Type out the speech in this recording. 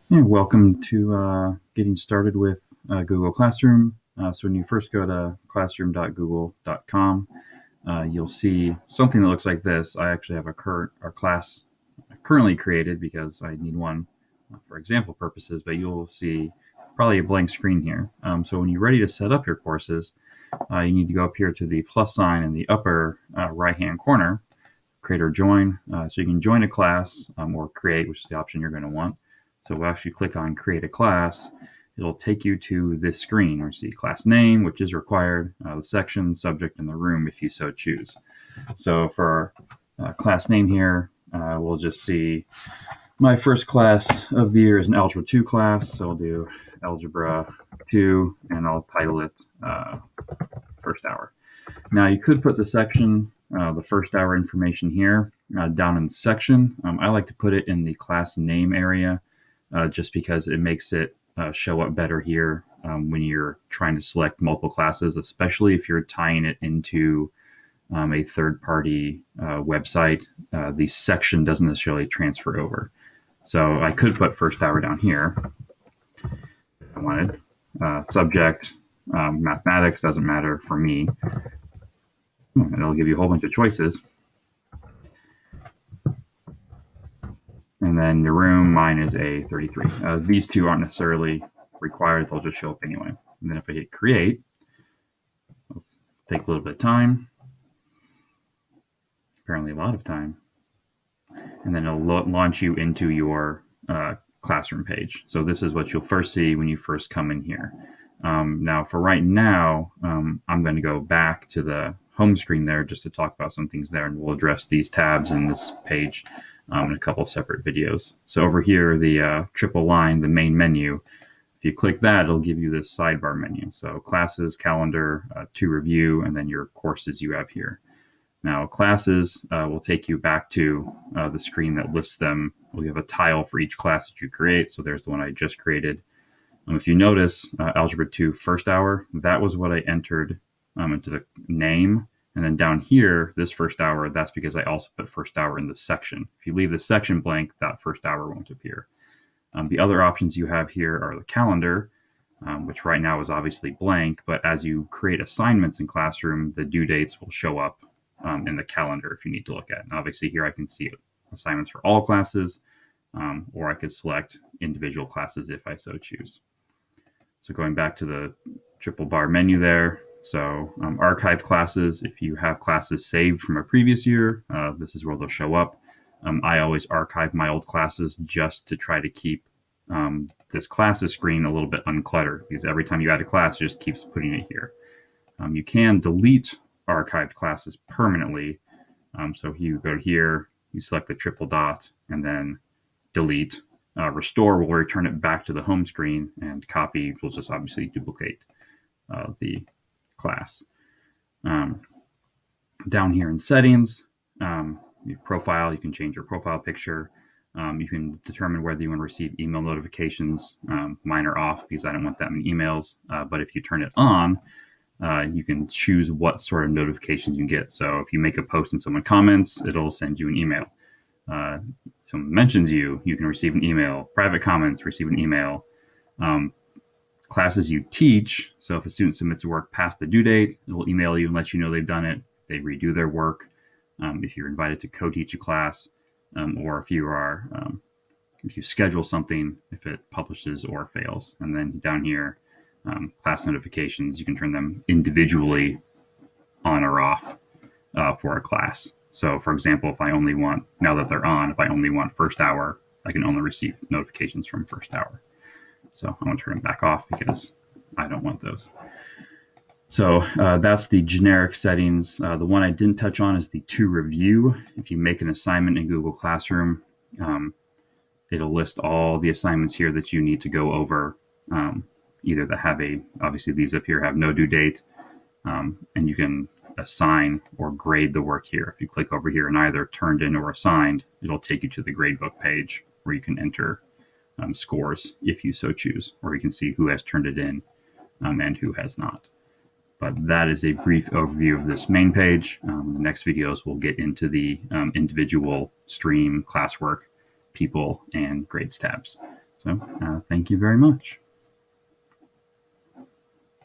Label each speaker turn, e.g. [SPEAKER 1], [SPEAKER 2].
[SPEAKER 1] Yeah, welcome to getting started with Google Classroom. So when you first go to classroom.google.com, you'll see something that looks like this. I actually have a class currently created because I need one for example purposes, but you'll see probably a blank screen here. So when you're ready to set up your courses, you need to go up here to the plus sign in the upper right-hand corner, create or join. So you can join a class or create, which is the option you're going to want. So we'll actually click on create a class. It'll take you to this screen where you see class name, which is required, the section, subject, and the room if you so choose. So for our class name here, we'll just see my first class of the year is an Algebra 2 class. So I'll do Algebra 2 and I'll title it first hour. Now you could put the section, the first hour information here down in the section. I like to put it in the class name area just because it makes it show up better here when you're trying to select multiple classes, especially if you're tying it into a third-party website. The section doesn't necessarily transfer over. So I could put first hour down here if I wanted. Subject, mathematics doesn't matter for me. And it'll give you a whole bunch of choices. And then your room, mine is a 33. These two aren't necessarily required. They'll just show up anyway. And then if I hit create, it'll take a little bit of time. Apparently a lot of time. And then it'll launch you into your classroom page. So this is what you'll first see when you first come in here. Now for right now, I'm going to go back to the home screen there just to talk about some things there, and we'll address these tabs in this page in a couple separate videos. So over here, the triple line, the main menu, if you click that, it'll give you this sidebar menu. So classes, calendar, to review, and then your courses you have here. Now classes will take you back to the screen that lists them. We have a tile for each class that you create. So there's the one I just created. If you notice, Algebra 2 first hour, that was what I entered into the name. And then down here, this first hour, that's because I also put first hour in the section. If you leave the section blank, that first hour won't appear. The other options you have here are the calendar, which right now is obviously blank, but as you create assignments in Classroom, the due dates will show up in the calendar if you need to look at it. And obviously here I can see assignments for all classes, or I could select individual classes if I so choose. So going back to the triple bar menu there, so archived classes, if you have classes saved from a previous year, this is where they'll show up. I always archive my old classes just to try to keep this classes screen a little bit uncluttered, because every time you add a class, it just keeps putting it here. You can delete archived classes permanently. So you go here, you select the triple dot, and then delete. Restore will return it back to the home screen, and copy will just obviously duplicate the class. Down here in settings, your profile, you can change your profile picture. You can determine whether you want to receive email notifications. Mine are off because I don't want that many emails. But if you turn it on, you can choose what sort of notifications you get. So if you make a post and someone comments, it'll send you an email. Someone mentions you, you can receive an email. Private comments, receive an email. Classes you teach, so if a student submits a work past the due date, it will email you and let you know they've done it. They redo their work. If you're invited to co-teach a class, or if you schedule something, if it publishes or fails. And then down here, class notifications, you can turn them individually on or off for a class. So for example, if I only want, now that they're on, if I only want first hour, I can only receive notifications from first hour. So I'm going to turn them back off because I don't want those. So that's the generic settings. The one I didn't touch on is the to review. If you make an assignment in Google Classroom, it'll list all the assignments here that you need to go over, either that have obviously these up here have no due date, and you can assign or grade the work here. If you click over here and either turned in or assigned, it'll take you to the gradebook page where you can enter scores if you so choose, or you can see who has turned it in and who has not. But that is a brief overview of this main page. The next videos will get into the individual stream, classwork, people, and grades tabs. So So thank you very much.